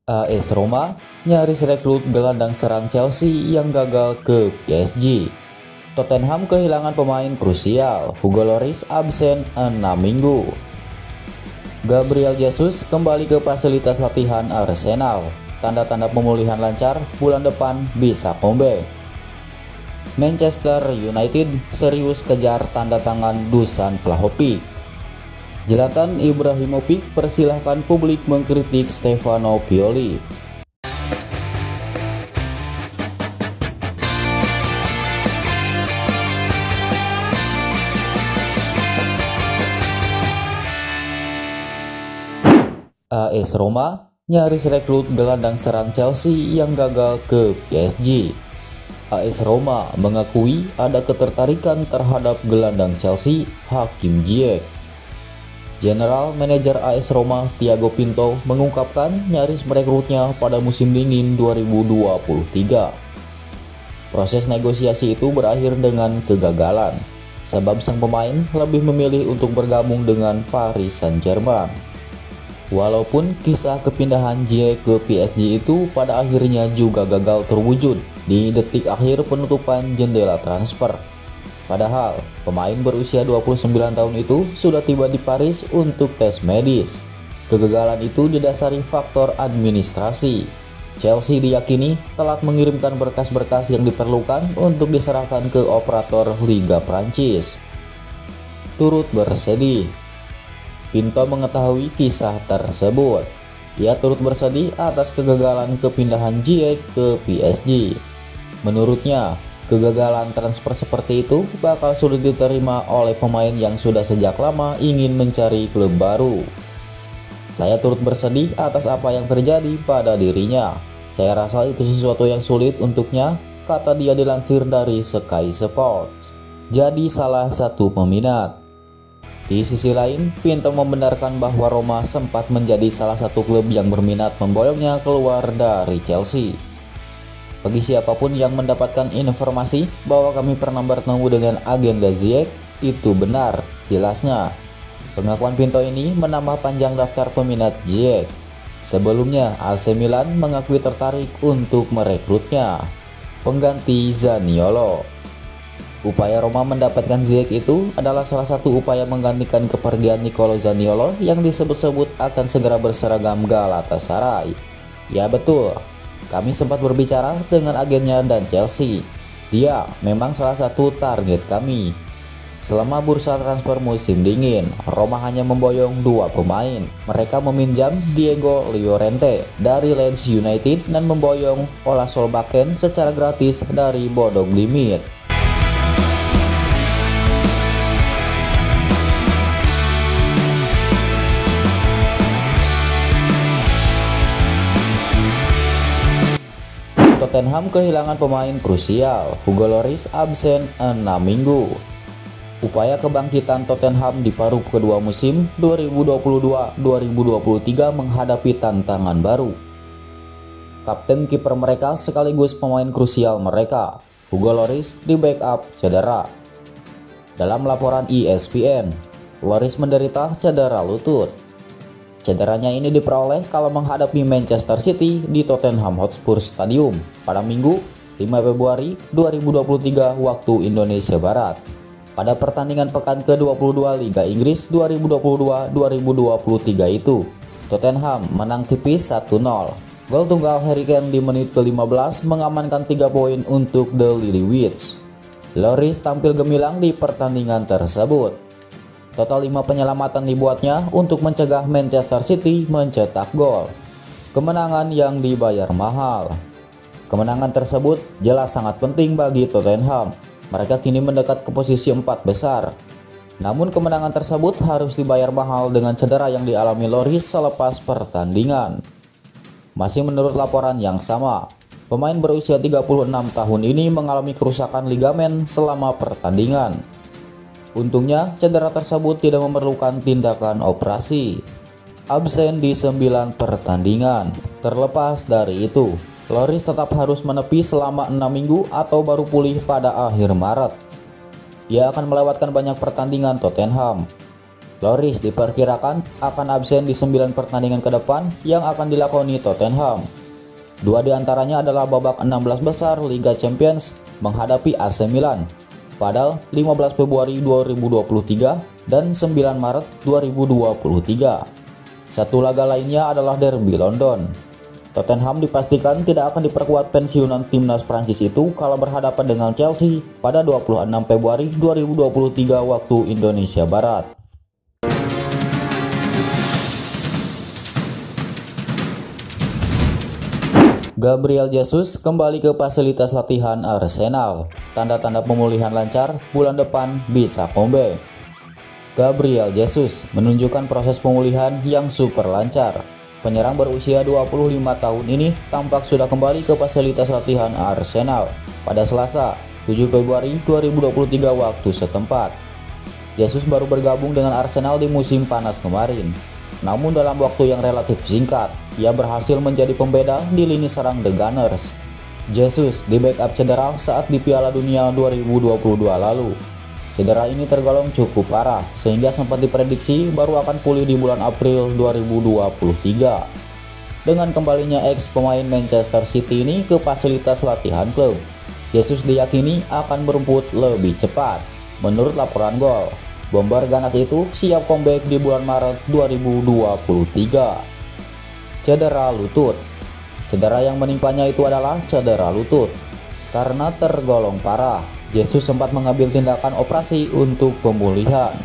AS Roma nyaris rekrut gelandang serang Chelsea yang gagal ke PSG. Tottenham kehilangan pemain krusial, Hugo Lloris absen 6 minggu. Gabriel Jesus kembali ke fasilitas latihan Arsenal. Tanda-tanda pemulihan lancar, bulan depan bisa comeback. Manchester United serius kejar tanda tangan Dusan Vlahovic. Zlatan Ibrahimovic persilahkan publik mengkritik Stefano Pioli. AS Roma nyaris rekrut gelandang serang Chelsea yang gagal ke PSG. AS Roma mengakui ada ketertarikan terhadap gelandang Chelsea, Hakim Ziyech. General Manager AS Roma Thiago Pinto mengungkapkan nyaris merekrutnya pada musim dingin 2023. Proses negosiasi itu berakhir dengan kegagalan, sebab sang pemain lebih memilih untuk bergabung dengan Paris Saint-Germain. Walaupun kisah kepindahan Ziyech ke PSG itu pada akhirnya juga gagal terwujud di detik akhir penutupan jendela transfer. Padahal, pemain berusia 29 tahun itu sudah tiba di Paris untuk tes medis. Kegagalan itu didasari faktor administrasi. Chelsea diyakini telat mengirimkan berkas-berkas yang diperlukan untuk diserahkan ke operator Liga Prancis. Turut bersedih. Pinto mengetahui kisah tersebut. Ia turut bersedih atas kegagalan kepindahan Ziyech ke PSG. Menurutnya, kegagalan transfer seperti itu bakal sulit diterima oleh pemain yang sudah sejak lama ingin mencari klub baru. Saya turut bersedih atas apa yang terjadi pada dirinya. Saya rasa itu sesuatu yang sulit untuknya, kata dia dilansir dari Sky Sports. Jadi salah satu peminat. Di sisi lain, Pinto membenarkan bahwa Roma sempat menjadi salah satu klub yang berminat memboyongnya keluar dari Chelsea. Bagi siapapun yang mendapatkan informasi bahwa kami pernah bertemu dengan agenda Ziyech, itu benar, jelasnya. Pengakuan Pinto ini menambah panjang daftar peminat Ziyech. Sebelumnya, AC Milan mengakui tertarik untuk merekrutnya, pengganti Zaniolo. Upaya Roma mendapatkan Ziyech itu adalah salah satu upaya menggantikan kepergian Nicolo Zaniolo yang disebut-sebut akan segera berseragam Galatasaray. Ya betul, kami sempat berbicara dengan agennya dan Chelsea. Dia memang salah satu target kami. Selama bursa transfer musim dingin, Roma hanya memboyong 2 pemain. Mereka meminjam Diego Llorente dari Leeds United dan memboyong Ola Solbakken secara gratis dari Bodo Glimt. Tottenham kehilangan pemain krusial, Hugo Lloris absen 6 minggu. Upaya kebangkitan Tottenham di paruh kedua musim 2022-2023 menghadapi tantangan baru. Kapten kiper mereka sekaligus pemain krusial mereka, Hugo Lloris, di backup cedera. Dalam laporan ESPN, Lloris menderita cedera lutut. Cederanya ini diperoleh kalau menghadapi Manchester City di Tottenham Hotspur Stadium pada Minggu 5 Februari 2023 waktu Indonesia Barat. Pada pertandingan pekan ke-22 Liga Inggris 2022-2023 itu, Tottenham menang tipis 1-0. Gol tunggal Harry Kane di menit ke-15 mengamankan 3 poin untuk The Lilywhits. Lloris tampil gemilang di pertandingan tersebut. Total 5 penyelamatan dibuatnya untuk mencegah Manchester City mencetak gol. Kemenangan yang dibayar mahal. Kemenangan tersebut jelas sangat penting bagi Tottenham. Mereka kini mendekat ke posisi 4 besar. Namun kemenangan tersebut harus dibayar mahal dengan cedera yang dialami Lloris selepas pertandingan. Masih menurut laporan yang sama, pemain berusia 36 tahun ini mengalami kerusakan ligamen selama pertandingan. Untungnya, cedera tersebut tidak memerlukan tindakan operasi. Absen di 9 pertandingan. Terlepas dari itu, Lloris tetap harus menepi selama 6 minggu atau baru pulih pada akhir Maret. Ia akan melewatkan banyak pertandingan Tottenham. Lloris diperkirakan akan absen di 9 pertandingan ke depan yang akan dilakoni Tottenham. Dua di antaranya adalah babak 16 besar Liga Champions menghadapi AC Milan pada 15 Februari 2023 dan 9 Maret 2023. Satu laga lainnya adalah Derby London. Tottenham dipastikan tidak akan diperkuat pensiunan timnas Prancis itu kalau berhadapan dengan Chelsea pada 26 Februari 2023 waktu Indonesia Barat. Gabriel Jesus kembali ke fasilitas latihan Arsenal. Tanda-tanda pemulihan lancar, bulan depan bisa comeback. Gabriel Jesus menunjukkan proses pemulihan yang super lancar. Penyerang berusia 25 tahun ini tampak sudah kembali ke fasilitas latihan Arsenal pada Selasa, 7 Februari 2023 waktu setempat. Jesus baru bergabung dengan Arsenal di musim panas kemarin. Namun dalam waktu yang relatif singkat, ia berhasil menjadi pembeda di lini serang The Gunners. Jesus di backup cedera saat di Piala Dunia 2022 lalu. Cedera ini tergolong cukup parah, sehingga sempat diprediksi baru akan pulih di bulan April 2023. Dengan kembalinya ex pemain Manchester City ini ke fasilitas latihan klub, Jesus diyakini akan berumput lebih cepat. Menurut laporan Gol, bomber ganas itu siap comeback di bulan Maret 2023. Cedera lutut. Cedera yang menimpanya itu adalah cedera lutut. Karena tergolong parah, Jesus sempat mengambil tindakan operasi untuk pemulihan.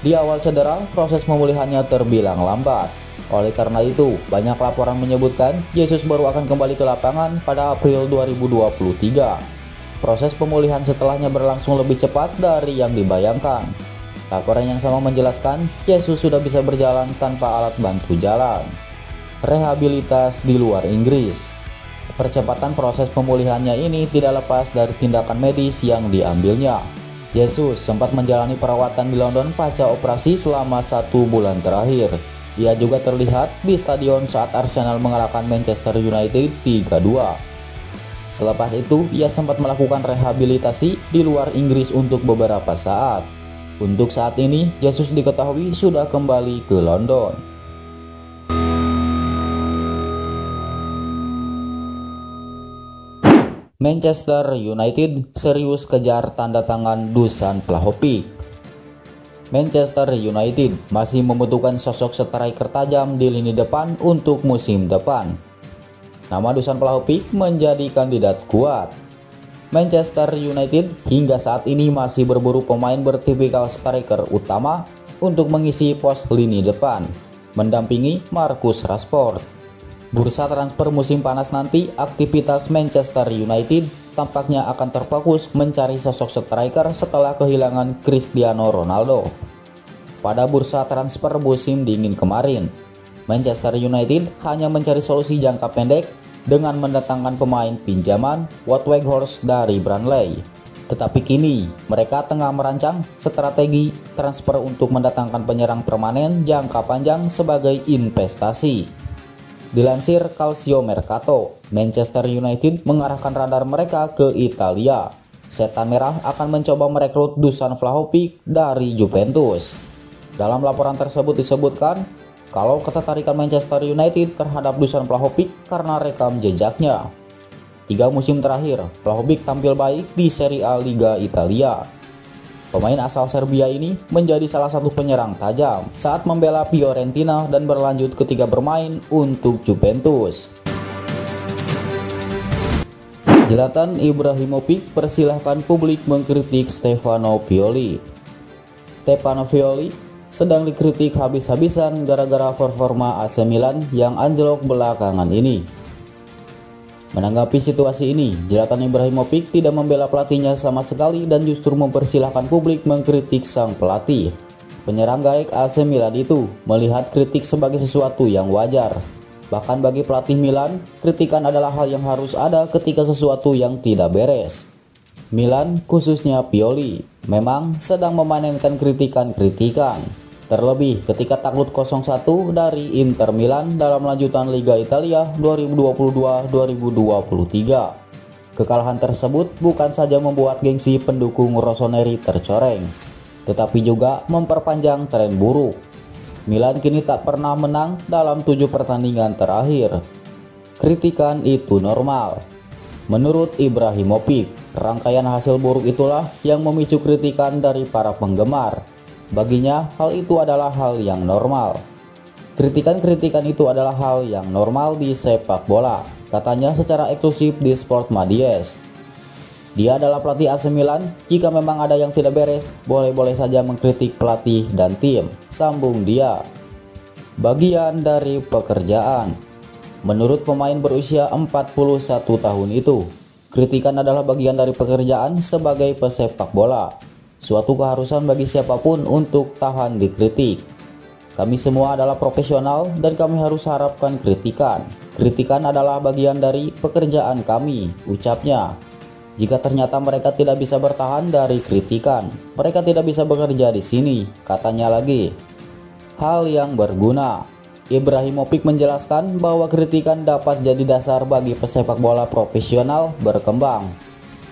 Di awal cedera, proses pemulihannya terbilang lambat. Oleh karena itu, banyak laporan menyebutkan Jesus baru akan kembali ke lapangan pada April 2023. Proses pemulihan setelahnya berlangsung lebih cepat dari yang dibayangkan. Laporan yang sama menjelaskan, Jesus sudah bisa berjalan tanpa alat bantu jalan. Rehabilitas di luar Inggris. Percepatan proses pemulihannya ini tidak lepas dari tindakan medis yang diambilnya. Jesus sempat menjalani perawatan di London pasca operasi selama 1 bulan terakhir. Ia juga terlihat di stadion saat Arsenal mengalahkan Manchester United 3-2. Selepas itu, ia sempat melakukan rehabilitasi di luar Inggris untuk beberapa saat. Untuk saat ini, Jesus diketahui sudah kembali ke London. Manchester United serius kejar tanda tangan Dusan Vlahovic. Manchester United masih membutuhkan sosok striker tajam di lini depan untuk musim depan. Nama Dusan Vlahovic menjadi kandidat kuat. Manchester United hingga saat ini masih berburu pemain bertipikal striker utama untuk mengisi pos lini depan, mendampingi Marcus Rashford. Bursa transfer musim panas nanti, aktivitas Manchester United tampaknya akan terfokus mencari sosok striker setelah kehilangan Cristiano Ronaldo. Pada bursa transfer musim dingin kemarin, Manchester United hanya mencari solusi jangka pendek dengan mendatangkan pemain pinjaman Wout Weghorst dari Burnley. Tetapi kini mereka tengah merancang strategi transfer untuk mendatangkan penyerang permanen jangka panjang sebagai investasi. Dilansir Calcio Mercato, Manchester United mengarahkan radar mereka ke Italia. Setan Merah akan mencoba merekrut Dusan Vlahovic dari Juventus. Dalam laporan tersebut disebutkan, kalau ketertarikan Manchester United terhadap Dusan Vlahovic karena rekam jejaknya. 3 musim terakhir, Vlahovic tampil baik di Serie A Liga Italia. Pemain asal Serbia ini menjadi salah satu penyerang tajam saat membela Fiorentina dan berlanjut ketika bermain untuk Juventus. Zlatan Ibrahimovic persilahkan publik mengkritik Stefano Pioli. Stefano Pioli sedang dikritik habis-habisan gara-gara performa AC Milan yang anjlok belakangan ini. Menanggapi situasi ini, Zlatan Ibrahimovic tidak membela pelatihnya sama sekali dan justru mempersilahkan publik mengkritik sang pelatih. Penyerang gaek AC Milan itu melihat kritik sebagai sesuatu yang wajar. Bahkan bagi pelatih Milan, kritikan adalah hal yang harus ada ketika sesuatu yang tidak beres. Milan, khususnya Pioli, memang sedang memainkan kritikan-kritikan. Terlebih ketika takluk 0-1 dari Inter Milan dalam lanjutan Liga Italia 2022-2023. Kekalahan tersebut bukan saja membuat gengsi pendukung Rossoneri tercoreng, tetapi juga memperpanjang tren buruk. Milan kini tak pernah menang dalam 7 pertandingan terakhir. Kritikan itu normal. Menurut Ibrahimovic, rangkaian hasil buruk itulah yang memicu kritikan dari para penggemar. Baginya, hal itu adalah hal yang normal. Kritikan-kritikan itu adalah hal yang normal di sepak bola, katanya secara eksklusif di Sport Madies. Dia adalah pelatih AC Milan, jika memang ada yang tidak beres, boleh-boleh saja mengkritik pelatih dan tim, sambung dia. Bagian dari pekerjaan. Menurut pemain berusia 41 tahun itu, kritikan adalah bagian dari pekerjaan sebagai pesepak bola. Suatu keharusan bagi siapapun untuk tahan dikritik. Kami semua adalah profesional dan kami harus harapkan kritikan. Kritikan adalah bagian dari pekerjaan kami, ucapnya. Jika ternyata mereka tidak bisa bertahan dari kritikan, mereka tidak bisa bekerja di sini, katanya lagi. Hal yang berguna. Ibrahimovic menjelaskan bahwa kritikan dapat jadi dasar bagi pesepak bola profesional berkembang.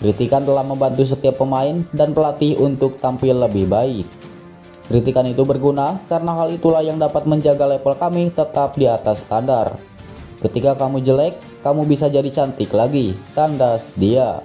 Kritikan telah membantu setiap pemain dan pelatih untuk tampil lebih baik. Kritikan itu berguna karena hal itulah yang dapat menjaga level kami tetap di atas standar. Ketika kamu jelek, kamu bisa jadi cantik lagi, tandas dia.